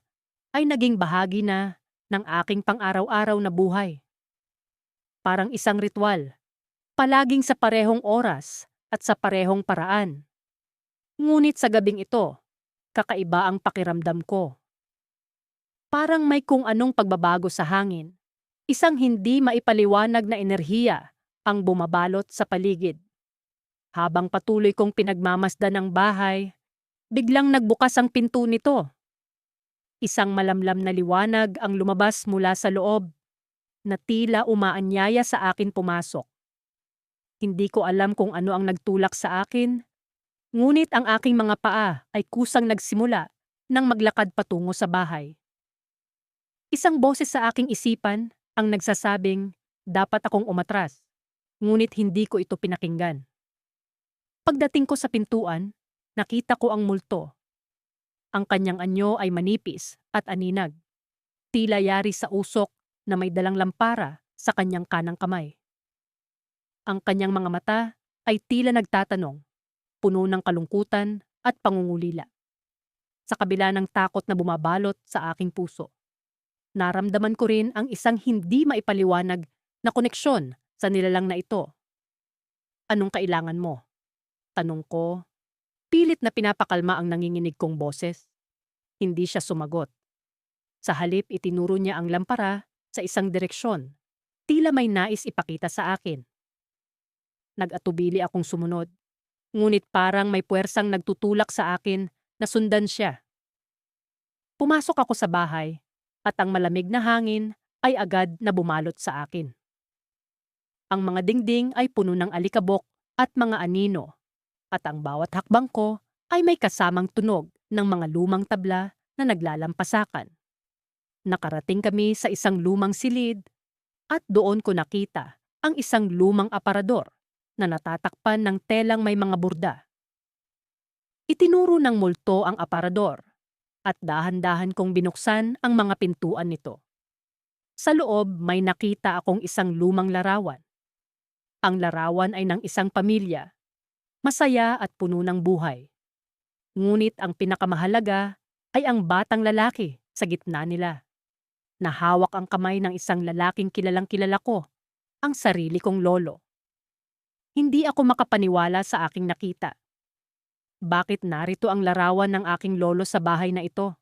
ay naging bahagi na ng aking pang-araw-araw na buhay. Parang isang ritual, palaging sa parehong oras at sa parehong paraan. Ngunit sa gabing ito, kakaiba ang pakiramdam ko. Parang may kung anong pagbabago sa hangin, isang hindi maipaliwanag na enerhiya ang bumabalot sa paligid. Habang patuloy kong pinagmamasdan ang bahay, biglang nagbukas ang pinto nito. Isang malamlam na liwanag ang lumabas mula sa loob, na tila umaanyaya sa akin pumasok. Hindi ko alam kung ano ang nagtulak sa akin, ngunit ang aking mga paa ay kusang nagsimula nang maglakad patungo sa bahay. Isang boses sa aking isipan ang nagsasabing dapat akong umatras. ngunit hindi ko ito pinakinggan. Pagdating ko sa pintuan, nakita ko ang multo. Ang kanyang anyo ay manipis at aninag. Tila yari sa usok na may dalang lampara sa kanyang kanang kamay. Ang kanyang mga mata ay tila nagtatanong, puno ng kalungkutan at pangungulila. Sa kabila ng takot na bumabalot sa aking puso, naramdaman ko rin ang isang hindi maipaliwanag na koneksyon sa nilalang na ito. Anong kailangan mo? Tanong ko, pilit na pinapakalma ang nanginginig kong boses. Hindi siya sumagot. Sa halip itinuro niya ang lampara sa isang direksyon. Tila may nais ipakita sa akin. Nag-atubili akong sumunod. Ngunit parang may puwersang nagtutulak sa akin na sundan siya. Pumasok ako sa bahay at ang malamig na hangin ay agad na bumalot sa akin. Ang mga dingding ay puno ng alikabok at mga anino at ang bawat hakbang ko ay may kasamang tunog ng mga lumang tabla na naglalampasakan. Nakarating kami sa isang lumang silid at doon ko nakita ang isang lumang aparador na natatakpan ng telang may mga burda. Itinuro ng multo ang aparador at dahan-dahan kong binuksan ang mga pintuan nito. Sa loob may nakita akong isang lumang larawan. Ang larawan ay ng isang pamilya, masaya at puno ng buhay. Ngunit ang pinakamahalaga ay ang batang lalaki sa gitna nila. Nahawak ang kamay ng isang lalaking kilalang-kilala ko, ang sarili kong lolo. Hindi ako makapaniwala sa aking nakita. Bakit narito ang larawan ng aking lolo sa bahay na ito?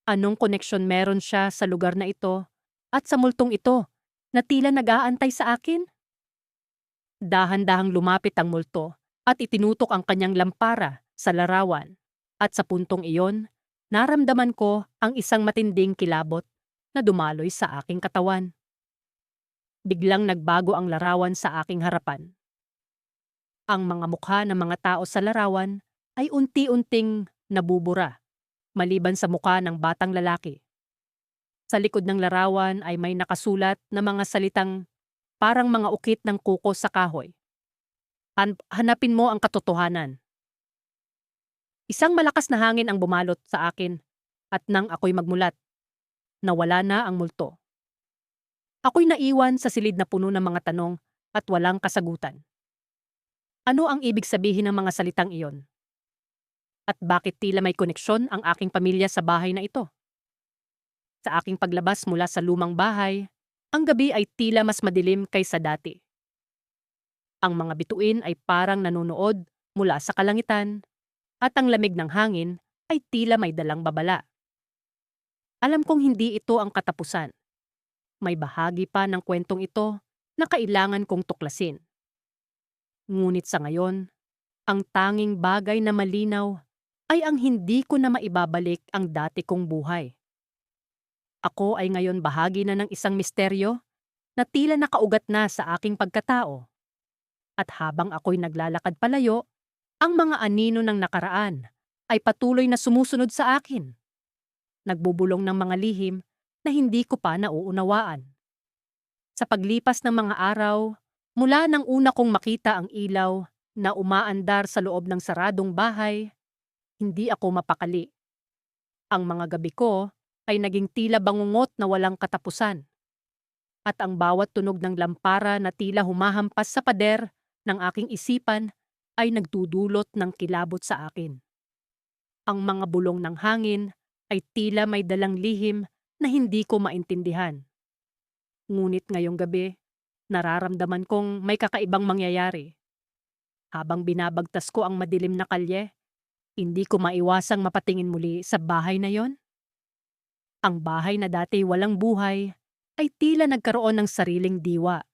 Anong koneksyon meron siya sa lugar na ito at sa multong ito na tila nag-aantay sa akin? Dahan-dahang lumapit ang multo at itinutok ang kanyang lampara sa larawan at sa puntong iyon, naramdaman ko ang isang matinding kilabot na dumaloy sa aking katawan. Biglang nagbago ang larawan sa aking harapan. Ang mga mukha ng mga tao sa larawan ay unti-unting nabubura, maliban sa mukha ng batang lalaki. Sa likod ng larawan ay may nakasulat na mga salitang parang mga ukit ng kuko sa kahoy. Hanapin mo ang katotohanan. Isang malakas na hangin ang bumalot sa akin at nang ako'y magmulat, nawala na ang multo. Ako'y naiwan sa silid na puno ng mga tanong at walang kasagutan. Ano ang ibig sabihin ng mga salitang iyon? At bakit tila may koneksyon ang aking pamilya sa bahay na ito? Sa aking paglabas mula sa lumang bahay, ang gabi ay tila mas madilim kaysa dati. Ang mga bituin ay parang nanonood mula sa kalangitan at ang lamig ng hangin ay tila may dalang babala. Alam kong hindi ito ang katapusan. May bahagi pa ng kwentong ito na kailangan kong tuklasin. Ngunit sa ngayon, ang tanging bagay na malinaw ay ang hindi ko na maibabalik ang dati kong buhay. Ako ay ngayon bahagi na ng isang misteryo na tila nakaugat na sa aking pagkatao. At habang ako'y naglalakad palayo, ang mga anino ng nakaraan ay patuloy na sumusunod sa akin. Nagbubulong ng mga lihim na hindi ko pa nauunawaan. Sa paglipas ng mga araw, mula nang una kong makita ang ilaw na umaandar sa loob ng saradong bahay, hindi ako mapakali. Ang mga gabi ko ay naging tila bangungot na walang katapusan. At ang bawat tunog ng lampara na tila humahampas sa pader ng aking isipan ay nagdudulot ng kilabot sa akin. Ang mga bulong ng hangin ay tila may dalang lihim na hindi ko maintindihan. Ngunit ngayong gabi, nararamdaman kong may kakaibang mangyayari. Habang binabagtas ko ang madilim na kalye, hindi ko maiwasang mapatingin muli sa bahay na yon. Ang bahay na dati walang buhay ay tila nagkaroon ng sariling diwa.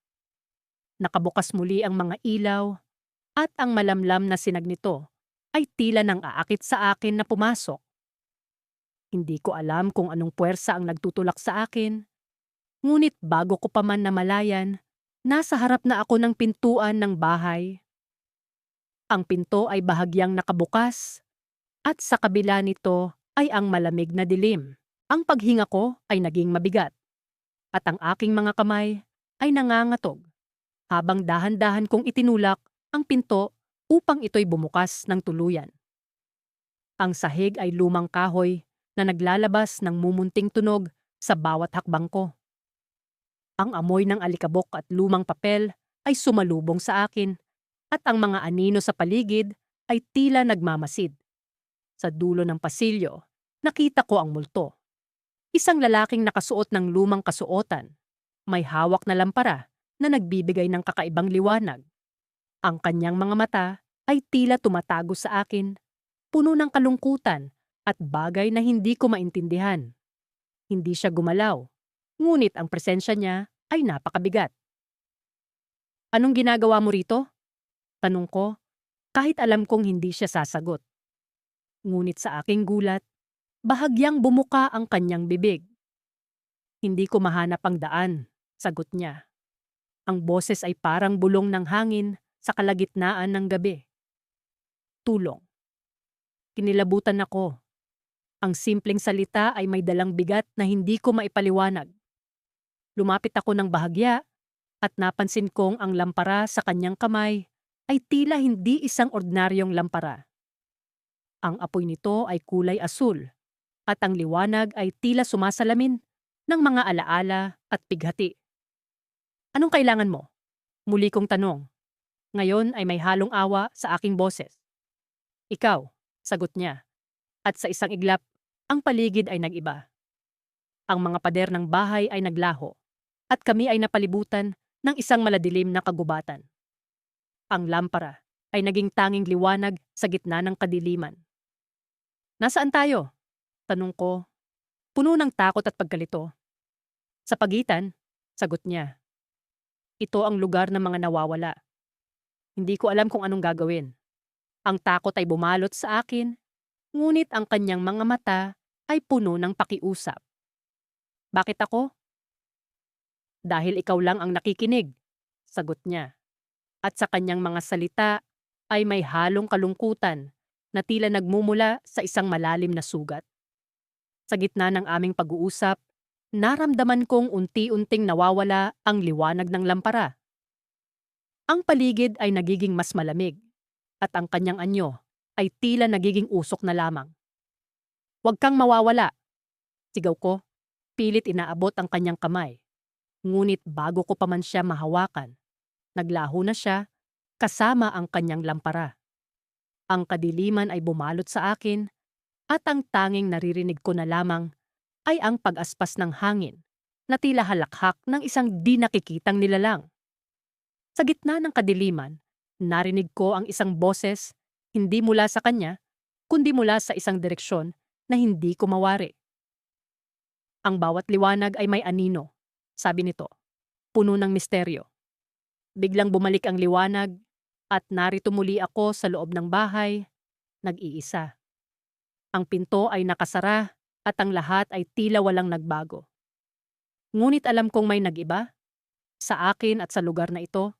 Nakabukas muli ang mga ilaw at ang malamlam na sinag nito ay tila nang aakit sa akin na pumasok. Hindi ko alam kung anong puwersa ang nagtutulak sa akin, ngunit bago ko pa man namalayan, nasa harap na ako ng pintuan ng bahay. Ang pinto ay bahagyang nakabukas at sa kabila nito ay ang malamig na dilim. Ang paghinga ko ay naging mabigat at ang aking mga kamay ay nangangatog. habang dahan-dahan kong itinulak ang pinto upang ito'y bumukas ng tuluyan. Ang sahig ay lumang kahoy na naglalabas ng mumunting tunog sa bawat hakbang ko. Ang amoy ng alikabok at lumang papel ay sumalubong sa akin at ang mga anino sa paligid ay tila nagmamasid. Sa dulo ng pasilyo, nakita ko ang multo. Isang lalaking nakasuot ng lumang kasuotan. May hawak na lampara na nagbibigay ng kakaibang liwanag. Ang kanyang mga mata ay tila tumatago sa akin, puno ng kalungkutan at bagay na hindi ko maintindihan. Hindi siya gumalaw, ngunit ang presensya niya ay napakabigat. "Anong ginagawa mo rito?" tanong ko, kahit alam kong hindi siya sasagot. Ngunit sa aking gulat, bahagyang bumuka ang kanyang bibig. "Hindi ko mahanap ang daan," sagot niya. Ang boses ay parang bulong ng hangin sa kalagitnaan ng gabi. Tulong. Kinilabutan ako. Ang simpleng salita ay may dalang bigat na hindi ko maipaliwanag. Lumapit ako ng bahagya at napansin kong ang lampara sa kanyang kamay ay tila hindi isang ordinaryong lampara. Ang apoy nito ay kulay asul at ang liwanag ay tila sumasalamin ng mga alaala at pighati. "Anong kailangan mo?" Muli kong tanong. Ngayon ay may halong awa sa aking boses. "Ikaw," sagot niya. At sa isang iglap, ang paligid ay nag-iba. Ang mga pader ng bahay ay naglaho at kami ay napalibutan ng isang maladilim na kagubatan. Ang lampara ay naging tanging liwanag sa gitna ng kadiliman. "Nasaan tayo?" tanong ko, puno ng takot at pagkalito. "Sa pagitan," sagot niya. "Ito ang lugar ng mga nawawala. Hindi ko alam kung anong gagawin." Ang takot ay bumalot sa akin, ngunit ang kanyang mga mata ay puno ng pakiusap. "Bakit ako?" "Dahil ikaw lang ang nakikinig," sagot niya. At sa kanyang mga salita ay may halong kalungkutan na tila nagmumula sa isang malalim na sugat. Sa gitna ng aming pag-uusap, naramdaman kong unti-unting nawawala ang liwanag ng lampara. Ang paligid ay nagiging mas malamig at ang kanyang anyo ay tila nagiging usok na lamang. "Huwag kang mawawala," sigaw ko, pilit inaabot ang kanyang kamay. Ngunit bago ko pa man siya mahawakan, naglaho na siya kasama ang kanyang lampara. Ang kadiliman ay bumalot sa akin at ang tanging naririnig ko na lamang ay ang pag-aspas ng hangin na tila halakhak ng isang di nakikitang nilalang. Sa gitna ng kadiliman, narinig ko ang isang boses, hindi mula sa kanya, kundi mula sa isang direksyon na hindi ko mawari. "Ang bawat liwanag ay may anino," sabi nito, puno ng misteryo. Biglang bumalik ang liwanag at narito muli ako sa loob ng bahay, nag-iisa. Ang pinto ay nakasara at ang lahat ay tila walang nagbago. Ngunit alam kong may nag-iba sa akin at sa lugar na ito.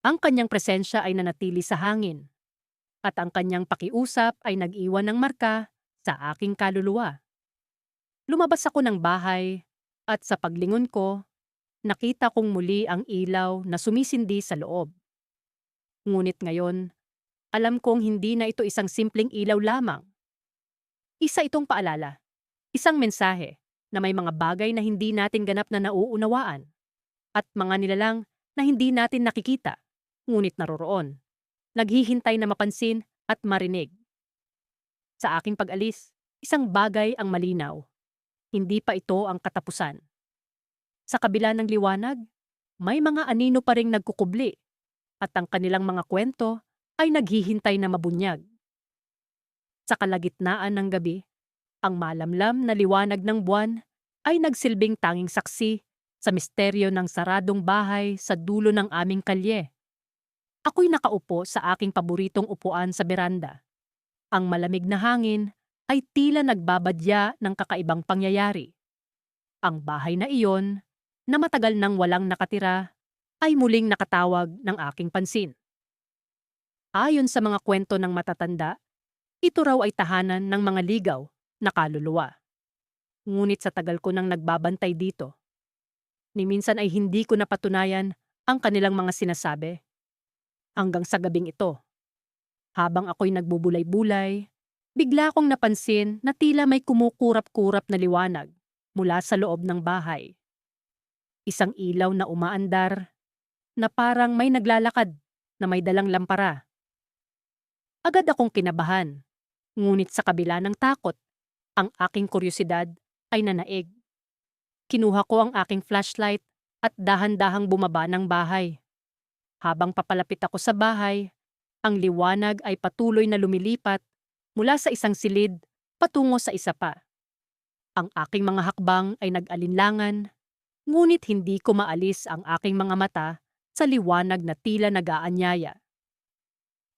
Ang kanyang presensya ay nanatili sa hangin at ang kanyang pakiusap ay nag-iwan ng marka sa aking kaluluwa. Lumabas ako ng bahay at sa paglingon ko, nakita kong muli ang ilaw na sumisindi sa loob. Ngunit ngayon, alam kong hindi na ito isang simpleng ilaw lamang. Isa itong paalala, isang mensahe na may mga bagay na hindi natin ganap na nauunawaan at mga nilalang na hindi natin nakikita, ngunit naroroon, naghihintay na mapansin at marinig. Sa aking pag-alis, isang bagay ang malinaw. Hindi pa ito ang katapusan. Sa kabila ng liwanag, may mga anino pa ring nagkukubli at ang kanilang mga kwento ay naghihintay na mabunyag. Sa kalagitnaan ng gabi, ang malamlam na liwanag ng buwan ay nagsilbing tanging saksi sa misteryo ng saradong bahay sa dulo ng aming kalye. Ako'y nakaupo sa aking paboritong upuan sa beranda. Ang malamig na hangin ay tila nagbabadya ng kakaibang pangyayari. Ang bahay na iyon, na matagal nang walang nakatira, ay muling nakatawag ng aking pansin. Ayon sa mga kwento ng matatanda, ito raw ay tahanan ng mga ligaw na kaluluwa. Ngunit sa tagal ko nang nagbabantay dito, ni minsan ay hindi ko napatunayan ang kanilang mga sinasabi. Hanggang sa gabing ito, habang ako'y nagbubulay-bulay, bigla kong napansin na tila may kumukurap-kurap na liwanag mula sa loob ng bahay. Isang ilaw na umaandar na parang may naglalakad na may dalang lampara. Agad akong kinabahan, ngunit sa kabila ng takot, ang aking kuryosidad ay nanaig. Kinuha ko ang aking flashlight at dahan-dahang bumaba ng bahay. Habang papalapit ako sa bahay, ang liwanag ay patuloy na lumilipat mula sa isang silid patungo sa isa pa. Ang aking mga hakbang ay nag-alinlangan, ngunit hindi ko maalis ang aking mga mata sa liwanag na tila nag-aanyaya.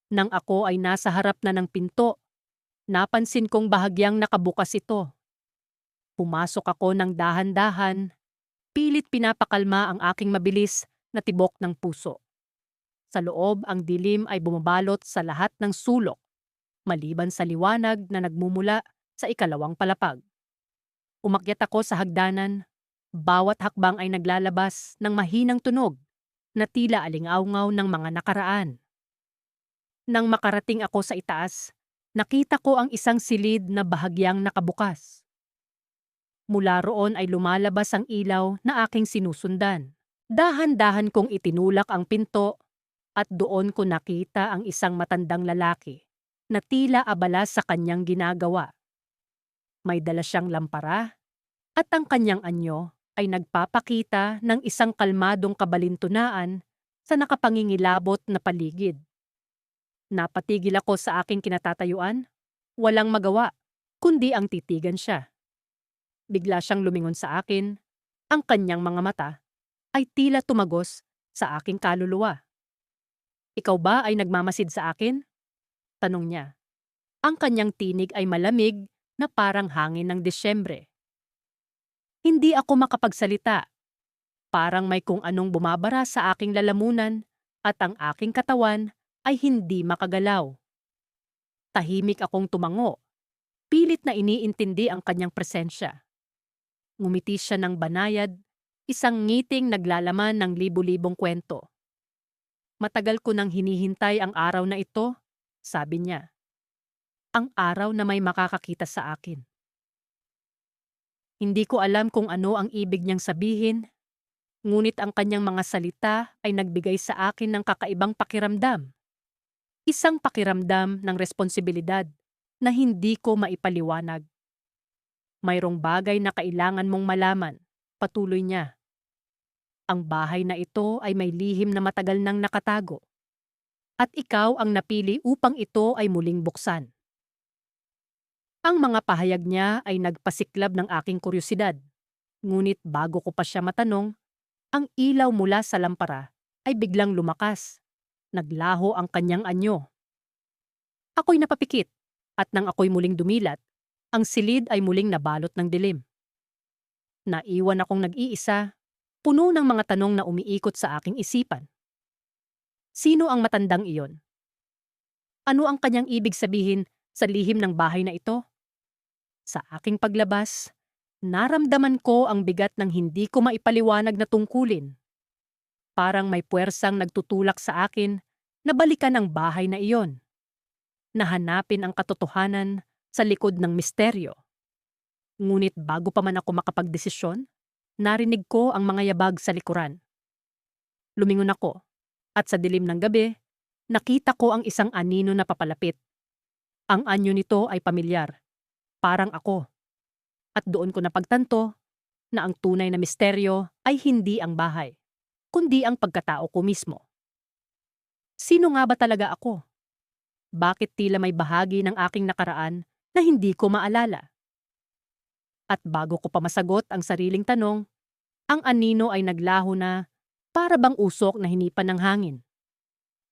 Nang ako ay nasa harap na ng pinto, napansin kong bahagyang nakabukas ito. Pumasok ako ng dahan-dahan, pilit pinapakalma ang aking mabilis na tibok ng puso. Sa loob, ang dilim ay bumabalot sa lahat ng sulok, maliban sa liwanag na nagmumula sa ikalawang palapag. Umakyat ako sa hagdanan, bawat hakbang ay naglalabas ng mahinang tunog na tila alingawngaw ng mga nakaraan. Nang makarating ako sa itaas, nakita ko ang isang silid na bahagyang nakabukas. Mula roon ay lumalabas ang ilaw na aking sinusundan. Dahan-dahan kong itinulak ang pinto at doon ko nakita ang isang matandang lalaki na tila abala sa kanyang ginagawa. May dala siyang lampara at ang kanyang anyo ay nagpapakita ng isang kalmadong kabalintunaan sa nakapangingilabot na paligid. Napatigil ako sa aking kinatatayuan, walang magawa, kundi ang titigan siya. Bigla siyang lumingon sa akin, ang kanyang mga mata ay tila tumagos sa aking kaluluwa. "Ikaw ba ay nagmamasid sa akin?" tanong niya. Ang kanyang tinig ay malamig na parang hangin ng Disyembre. Hindi ako makapagsalita. Parang may kung anong bumabara sa aking lalamunan at ang aking katawan ay hindi makagalaw. Tahimik akong tumango. Pilit na iniintindi ang kanyang presensya. Ngumiti siya ng banayad, isang ngiting naglalaman ng libu-libong kwento. "Matagal ko nang hinihintay ang araw na ito," sabi niya. "Ang araw na may makakakita sa akin." Hindi ko alam kung ano ang ibig niyang sabihin, ngunit ang kanyang mga salita ay nagbigay sa akin ng kakaibang pakiramdam. Isang pakiramdam ng responsibilidad na hindi ko maipaliwanag. "Mayroong bagay na kailangan mong malaman," patuloy niya. "Ang bahay na ito ay may lihim na matagal nang nakatago. At ikaw ang napili upang ito ay muling buksan." Ang mga pahayag niya ay nagpasiklab ng aking kuryosidad. Ngunit bago ko pa siya matanong, ang ilaw mula sa lampara ay biglang lumakas. Naglaho ang kanyang anyo. Ako'y napapikit, at nang ako'y muling dumilat, ang silid ay muling nabalot ng dilim. Naiwan akong nag-iisa, puno ng mga tanong na umiikot sa aking isipan. Sino ang matandang iyon? Ano ang kanyang ibig sabihin sa lihim ng bahay na ito? Sa aking paglabas, naramdaman ko ang bigat ng hindi ko maipaliwanag na tungkulin. Parang may puwersang nagtutulak sa akin na balikan ang bahay na iyon. Nahanapin ang katotohanan sa likod ng misteryo. Ngunit bago pa man ako makapagdesisyon, narinig ko ang mga yabag sa likuran. Lumingon ako, at sa dilim ng gabi, nakita ko ang isang anino na papalapit. Ang anyo nito ay pamilyar, parang ako. At doon ko napagtanto na ang tunay na misteryo ay hindi ang bahay, kundi ang pagkatao ko mismo. Sino nga ba talaga ako? Bakit tila may bahagi ng aking nakaraan na hindi ko maalala? At bago ko pa masagot ang sariling tanong, ang anino ay naglaho na para bang usok na hinipan ng hangin.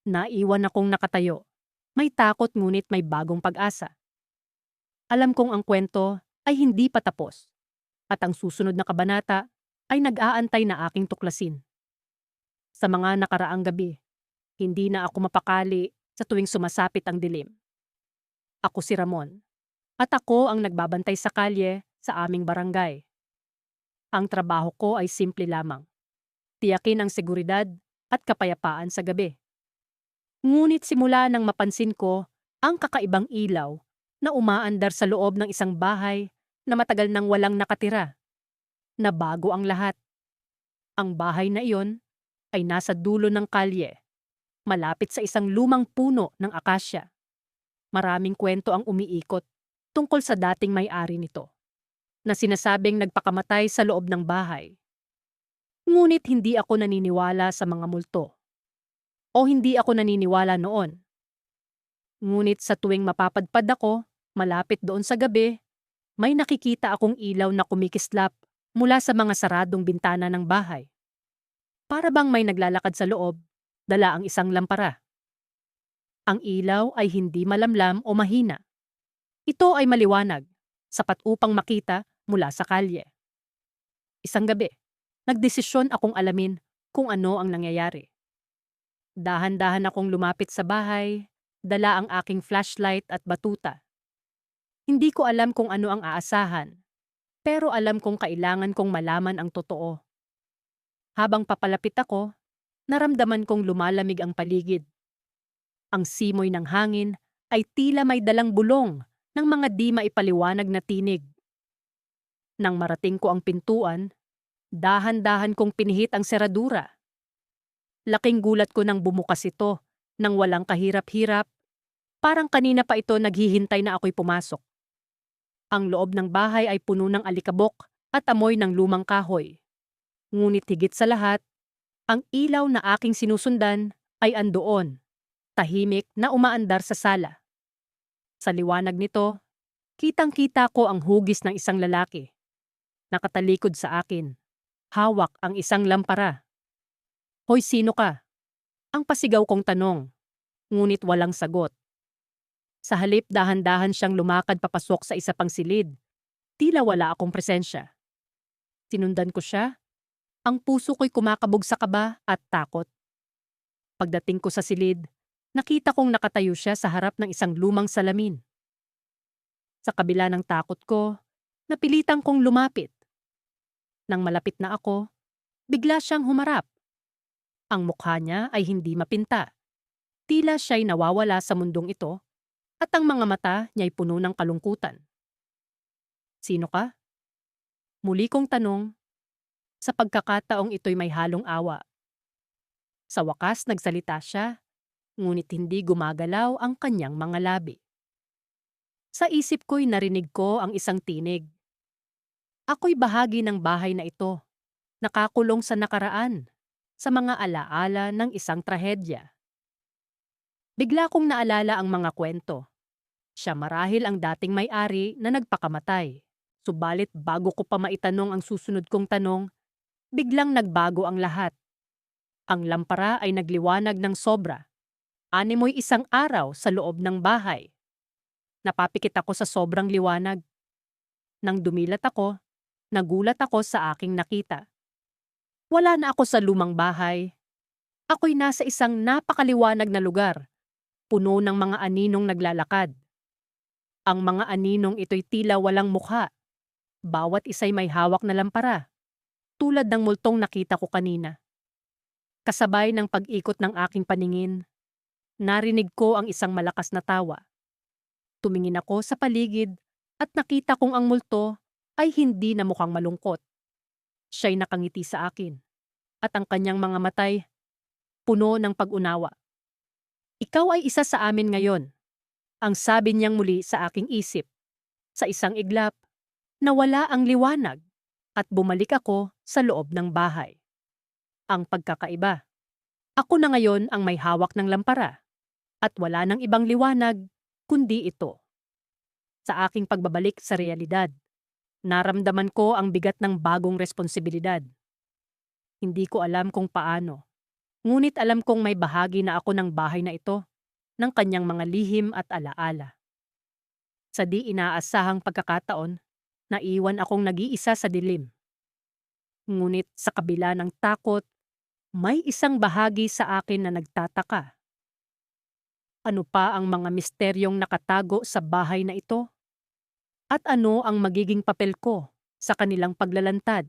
Naiwan akong nakatayo. May takot ngunit may bagong pag-asa. Alam kong ang kwento ay hindi pa tapos at ang susunod na kabanata ay nag-aantay na aking tuklasin. Sa mga nakaraang gabi, hindi na ako mapakali sa tuwing sumasapit ang dilim. Ako si Ramon, at ako ang nagbabantay sa kalye sa aming barangay. Ang trabaho ko ay simple lamang. Tiyakin ang seguridad at kapayapaan sa gabi. Ngunit simula nang mapansin ko ang kakaibang ilaw na umaandar sa loob ng isang bahay na matagal nang walang nakatira, nabago ang lahat. Ang bahay na iyon ay nasa dulo ng kalye, malapit sa isang lumang puno ng akasya. Maraming kwento ang umiikot tungkol sa dating may-ari nito, na sinasabing nagpakamatay sa loob ng bahay. Ngunit hindi ako naniniwala sa mga multo. O hindi ako naniniwala noon. Ngunit sa tuwing mapapadpad ako, malapit doon sa gabi, may nakikita akong ilaw na kumikislap mula sa mga saradong bintana ng bahay. Para bang may naglalakad sa loob, dala ang isang lampara. Ang ilaw ay hindi malamlam o mahina. Ito ay maliwanag, sapat upang makita mula sa kalye. Isang gabi, nagdesisyon akong alamin kung ano ang nangyayari. Dahan-dahan akong lumapit sa bahay, dala ang aking flashlight at batuta. Hindi ko alam kung ano ang aasahan, pero alam kong kailangan kong malaman ang totoo. Habang papalapit ako, naramdaman kong lumalamig ang paligid. Ang simoy ng hangin ay tila may dalang bulong ng mga di maipaliwanag na tinig. Nang marating ko ang pintuan, dahan-dahan kong pinihit ang seradura. Laking gulat ko nang bumukas ito nang walang kahirap-hirap. Parang kanina pa ito naghihintay na ako'y pumasok. Ang loob ng bahay ay puno ng alikabok at amoy ng lumang kahoy. Ngunit higit sa lahat, ang ilaw na aking sinusundan ay andoon, tahimik na umaandar sa sala. Sa liwanag nito, kitang-kita ko ang hugis ng isang lalaki. Nakatalikod sa akin, hawak ang isang lampara. "Hoy, sino ka?" Ang pasigaw kong tanong, ngunit walang sagot. Sa halip dahan-dahan siyang lumakad papasok sa isa pang silid, tila wala akong presensya. Sinundan ko siya, ang puso ko'y kumakabog sa kaba at takot. Pagdating ko sa silid, nakita kong nakatayo siya sa harap ng isang lumang salamin. Sa kabila ng takot ko, napilitan kong lumapit. Nang malapit na ako, bigla siyang humarap. Ang mukha niya ay hindi mapinta. Tila siya'y nawawala sa mundong ito at ang mga mata niya'y puno ng kalungkutan. "Sino ka?" Muli kong tanong, sa pagkakataong ito'y may halong awa. Sa wakas nagsalita siya, ngunit hindi gumagalaw ang kanyang mga labi. Sa isip ko'y narinig ko ang isang tinig. Ako'y bahagi ng bahay na ito, nakakulong sa nakaraan, sa mga alaala ng isang trahedya. Bigla kong naalala ang mga kwento. Siya marahil ang dating may-ari na nagpakamatay. Subalit bago ko pa maitanong ang susunod kong tanong, biglang nagbago ang lahat. Ang lampara ay nagliwanag ng sobra. Animoy isang araw sa loob ng bahay. Napapikit ako sa sobrang liwanag. Nang dumilat ako, nagulat ako sa aking nakita. Wala na ako sa lumang bahay. Ako'y nasa isang napakaliwanag na lugar, puno ng mga aninong naglalakad. Ang mga aninong ito'y tila walang mukha. Bawat isa'y may hawak na lampara, tulad ng multong nakita ko kanina. Kasabay ng pag-ikot ng aking paningin, narinig ko ang isang malakas na tawa. Tumingin ako sa paligid at nakita kong ang multo ay hindi na mukhang malungkot. Siya'y nakangiti sa akin, at ang kanyang mga matay puno ng pag-unawa. "Ikaw ay isa sa amin ngayon," ang sabi niyang muli sa aking isip. Sa isang iglap, nawala ang liwanag at bumalik ako sa loob ng bahay. Ang pagkakaiba, ako na ngayon ang may hawak ng lampara at wala nang ibang liwanag kundi ito. Sa aking pagbabalik sa realidad, naramdaman ko ang bigat ng bagong responsibilidad. Hindi ko alam kung paano, ngunit alam kong may bahagi na ako ng bahay na ito, ng kanyang mga lihim at alaala. Sa di inaasahang pagkakataon, naiwan akong nag-iisa sa dilim. Ngunit sa kabila ng takot, may isang bahagi sa akin na nagtataka. Ano pa ang mga misteryong nakatago sa bahay na ito? At ano ang magiging papel ko sa kanilang paglalantad?